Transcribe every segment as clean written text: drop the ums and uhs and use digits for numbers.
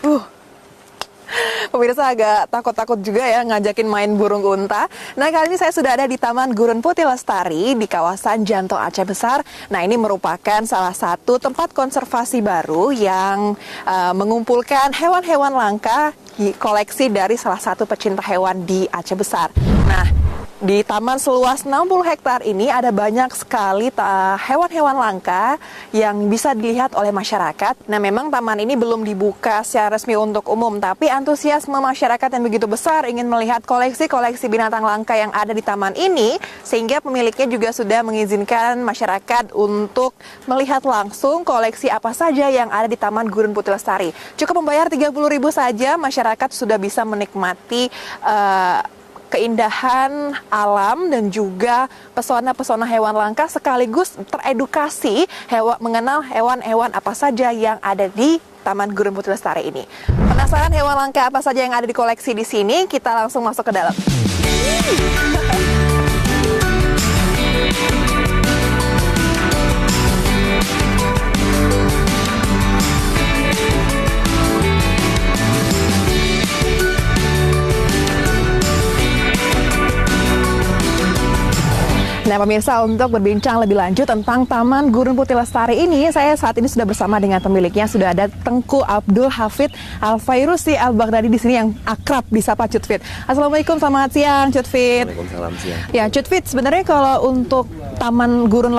Waduh, pemirsa agak takut-takut juga ya ngajakin main burung unta. Nah, kali ini saya sudah ada di Taman Gurun Putih Lestari di kawasan Janto Aceh Besar. Nah, ini merupakan salah satu tempat konservasi baru yang mengumpulkan hewan-hewan langka koleksi dari salah satu pecinta hewan di Aceh Besar. Nah, di taman seluas 60 hektar ini ada banyak sekali hewan-hewan langka yang bisa dilihat oleh masyarakat. Nah, memang taman ini belum dibuka secara resmi untuk umum, tapi antusiasme masyarakat yang begitu besar ingin melihat koleksi-koleksi binatang langka yang ada di taman ini, sehingga pemiliknya juga sudah mengizinkan masyarakat untuk melihat langsung koleksi apa saja yang ada di Taman Gurun Putih Lestari. Cukup membayar 30.000 saja, masyarakat sudah bisa menikmati keindahan alam dan juga pesona-pesona hewan langka, sekaligus teredukasi mengenal hewan-hewan apa saja yang ada di Taman Gurun Putih Lestari ini. Penasaran hewan langka apa saja yang ada di koleksi di sini? Kita langsung masuk ke dalam. Nah, pemirsa, untuk berbincang lebih lanjut tentang Taman Gurun Putih Lestari ini, saya saat ini sudah bersama dengan pemiliknya. Sudah ada Tengku Abdul Hafid Al-Fairusi Al-Baghdadi di sini yang akrab disapa Cut Fit. Assalamualaikum, selamat siang Cut Fit. Waalaikumsalam, siang. Ya, Cut Fit, sebenarnya kalau untuk Taman Gurun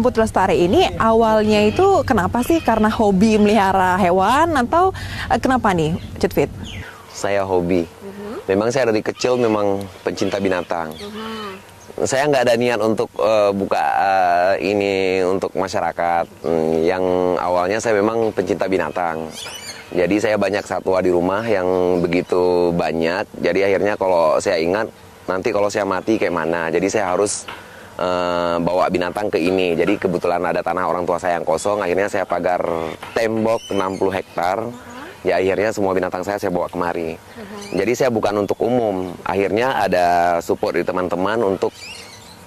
Putih Lestari ini awalnya itu kenapa sih? Karena hobi melihara hewan atau kenapa nih, Cut Fit? Saya hobi. Memang saya dari kecil memang pencinta binatang. Saya nggak ada niat untuk buka ini untuk masyarakat. Yang awalnya saya memang pencinta binatang. Jadi saya banyak satwa di rumah yang begitu banyak. Jadi akhirnya kalau saya ingat nanti kalau saya mati kayak mana. Jadi saya harus bawa binatang ke ini. Jadi kebetulan ada tanah orang tua saya yang kosong. Akhirnya saya pagar tembok 60 hektar. Ya akhirnya semua binatang saya bawa kemari. Jadi saya bukan untuk umum. Akhirnya ada support dari teman-teman untuk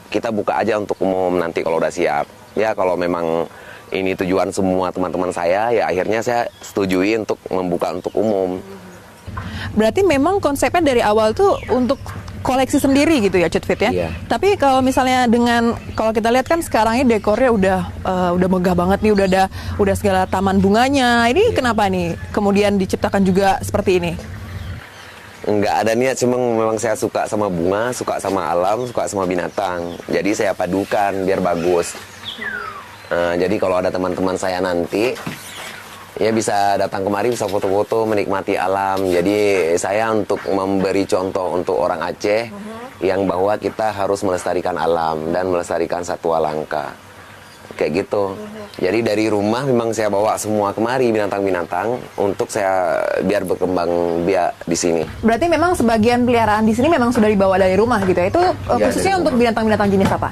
kita buka aja untuk umum nanti kalau udah siap. Ya kalau memang ini tujuan semua teman-teman saya, ya akhirnya saya setujui untuk membuka untuk umum. Berarti memang konsepnya dari awal tuh untuk koleksi sendiri gitu ya, Cut Fit ya? Iya. Tapi kalau misalnya kalau kita lihat kan sekarang ini dekornya udah megah banget nih, udah segala taman bunganya. Ini kenapa nih kemudian diciptakan juga seperti ini? Nggak ada niat, cuma memang saya suka sama bunga, suka sama alam, suka sama binatang. Jadi saya padukan biar bagus. Jadi kalau ada teman-teman saya nanti, ya bisa datang kemari, bisa foto-foto, menikmati alam. Jadi saya untuk memberi contoh untuk orang Aceh yang bahwa kita harus melestarikan alam dan melestarikan satwa langka. Kayak gitu. Jadi dari rumah memang saya bawa semua kemari binatang-binatang untuk saya biar berkembang di sini. Berarti memang sebagian peliharaan di sini memang sudah dibawa dari rumah gitu ya? Itu khususnya untuk binatang-binatang jenis apa?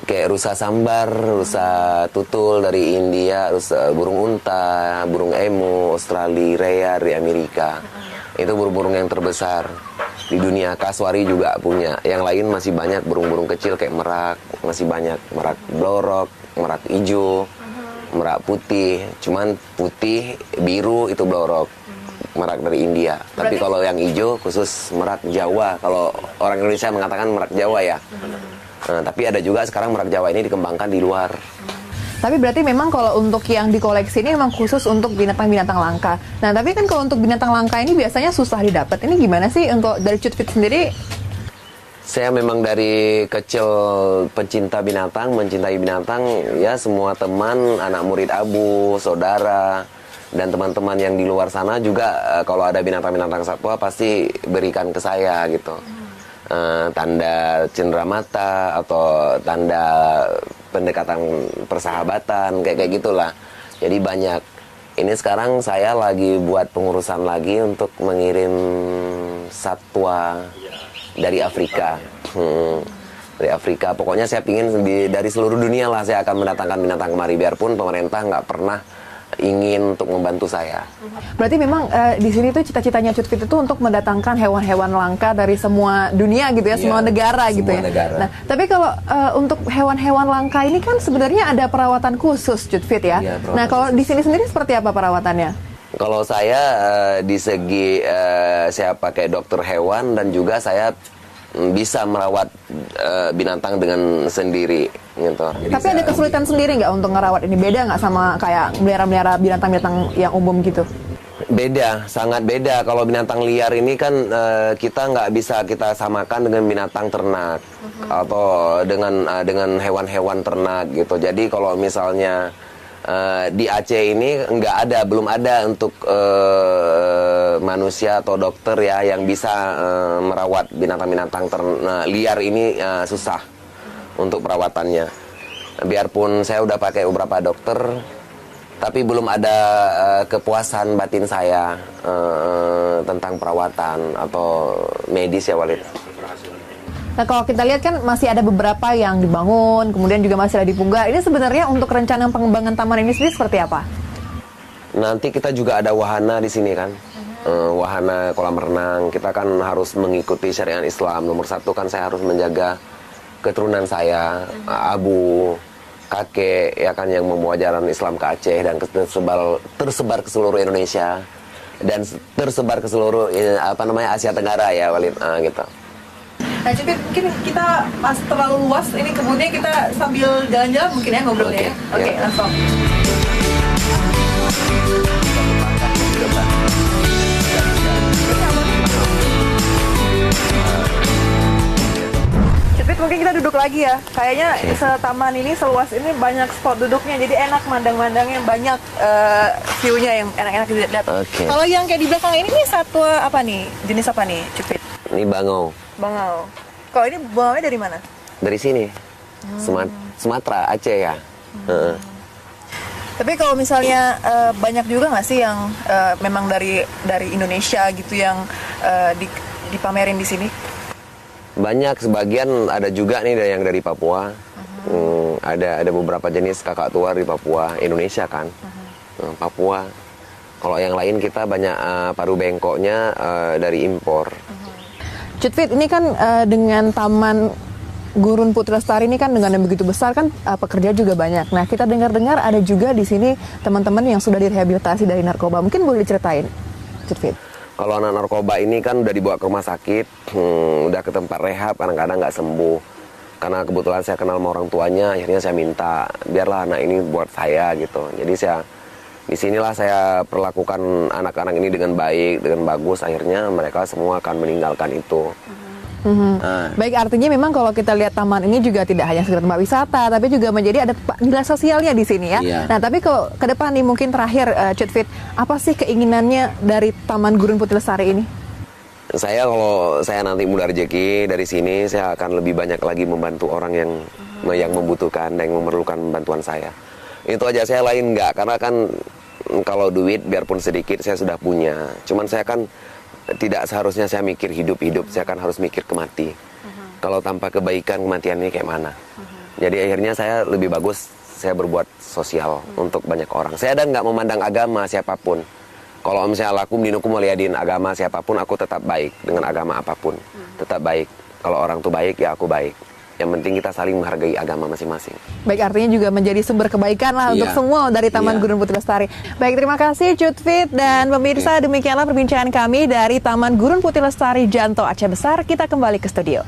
Kayak rusa sambar, rusa tutul dari India, rusa burung unta, burung emu, Australia, rhea dari Amerika. Itu burung-burung yang terbesar di dunia. Kasuari juga punya. Yang lain masih banyak burung-burung kecil kayak merak, masih banyak merak blorok, merak hijau, merak putih. Cuman putih, biru itu blorok, merak dari India. Tapi kalau yang hijau khusus merak Jawa. Kalau orang Indonesia mengatakan merak Jawa ya. Tapi ada juga sekarang merak Jawa ini dikembangkan di luar. Tapi berarti memang kalau untuk yang dikoleksi ini memang khusus untuk binatang-binatang langka. Nah, tapi kan kalau untuk binatang langka ini biasanya susah didapat. Ini gimana sih untuk dari Cut Fit sendiri? Saya memang dari kecil pencinta binatang, mencintai binatang. Ya semua teman, anak murid abu, saudara, dan teman-teman yang di luar sana juga kalau ada binatang-binatang satwa pasti berikan ke saya gitu. Tanda cenderamata atau tanda pendekatan persahabatan kayak gitulah. Jadi banyak. Ini sekarang saya lagi buat pengurusan lagi untuk mengirim satwa dari Afrika. Dari Afrika. Pokoknya saya pingin dari seluruh dunia lah saya akan mendatangkan binatang kemari, biarpun pemerintah nggak pernah ingin untuk membantu saya. Berarti memang di sini tuh cita-citanya Cut Fit itu untuk mendatangkan hewan-hewan langka dari semua dunia gitu ya, semua negara gitu ya. Negara. Nah, tapi kalau untuk hewan-hewan langka ini kan sebenarnya ada perawatan khusus Cut Fit ya. Iya, Nah, kalau di sini sendiri seperti apa perawatannya? Kalau saya di segi saya pakai dokter hewan dan juga saya bisa merawat binatang dengan sendiri gitu. Jadi Tapi ada kesulitan sendiri nggak untuk ngerawat ini? Beda nggak sama kayak melihara binatang-binatang yang umum gitu? Beda, sangat beda. Kalau binatang liar ini kan kita nggak bisa kita samakan dengan binatang ternak atau dengan hewan-hewan ternak gitu. Jadi kalau misalnya di Aceh ini belum ada untuk manusia atau dokter ya yang bisa merawat binatang-binatang liar ini, susah untuk perawatannya. Biarpun saya udah pakai beberapa dokter, tapi belum ada kepuasan batin saya tentang perawatan atau medis ya Walid. Nah kalau kita lihat kan masih ada beberapa yang dibangun, kemudian juga masih ada dipunggah. Ini sebenarnya untuk rencana pengembangan taman ini sendiri seperti apa? Nanti kita juga ada wahana di sini kan, wahana kolam renang. Kita kan harus mengikuti syariat Islam. Nomor satu kan saya harus menjaga keturunan saya, abu, kakek ya kan yang membawa ajaran Islam ke Aceh dan tersebar ke seluruh Indonesia dan tersebar ke seluruh Asia Tenggara ya Walid, gitu. Nah, Cipit, mungkin kita pas terlalu luas ini kebunnya kita sambil jalan-jalan mungkin ya ngobrolnya ya. Oke, langsung. Cipit, mungkin kita duduk lagi ya. Kayaknya setaman ini, seluas ini banyak spot duduknya, jadi enak mandang-mandangnya, banyak view-nya yang enak-enak dilihat. Kalau yang kayak di belakang ini nih satwa apa nih? Jenis apa nih, Cipit? Ini bangau. Bangau. Kalau ini bangaunya dari mana? Dari sini, Sumatera, Aceh ya. Tapi kalau misalnya banyak juga nggak sih yang memang dari Indonesia gitu yang dipamerin di sini? Banyak, sebagian ada juga nih yang dari Papua. Ada beberapa jenis kakak tua di Papua, Indonesia kan. Papua. Kalau yang lain kita banyak paru bengkoknya dari impor. Cutfit, ini kan dengan Taman Gurun Putri Lestari ini kan dengan yang begitu besar kan pekerja juga banyak. Nah, kita dengar-dengar ada juga di sini teman-teman yang sudah direhabilitasi dari narkoba. Mungkin boleh diceritain, Cutfit? Kalau anak narkoba ini kan udah dibawa ke rumah sakit, udah ke tempat rehab, kadang-kadang nggak sembuh. Karena kebetulan saya kenal sama orang tuanya, akhirnya saya minta, biarlah anak ini buat saya gitu. Jadi disinilah saya perlakukan anak-anak ini dengan baik, dengan bagus. Akhirnya mereka semua akan meninggalkan itu. Baik, artinya memang kalau kita lihat taman ini juga tidak hanya sekedar tempat wisata, tapi juga menjadi ada nilai sosialnya di sini ya. Iya. Nah, tapi kalau ke depan nih mungkin terakhir, Cutfit, apa sih keinginannya dari Taman Gurun Putri Lestari ini? Kalau saya nanti mulai rezeki dari sini, saya akan lebih banyak lagi membantu orang yang membutuhkan dan yang memerlukan bantuan saya. Itu aja, saya lain enggak, karena kan kalau duit biarpun sedikit saya sudah punya. Cuman saya kan tidak seharusnya saya mikir hidup-hidup, saya kan harus mikir kemati. Kalau tanpa kebaikan, kematian ini kayak mana? Jadi akhirnya saya lebih bagus saya berbuat sosial untuk banyak orang. Saya dan nggak memandang agama siapapun. Kalau misalnya aku meninuku meliadin agama siapapun, aku tetap baik dengan agama apapun. Tetap baik. Kalau orang tuh baik, ya aku baik. Yang penting kita saling menghargai agama masing-masing. Baik, artinya juga menjadi sumber kebaikan lah untuk semua dari Taman Gurun Putri Lestari. Baik, terima kasih Cutfit dan pemirsa, demikianlah perbincangan kami dari Taman Gurun Putri Lestari Janto Aceh Besar. Kita kembali ke studio.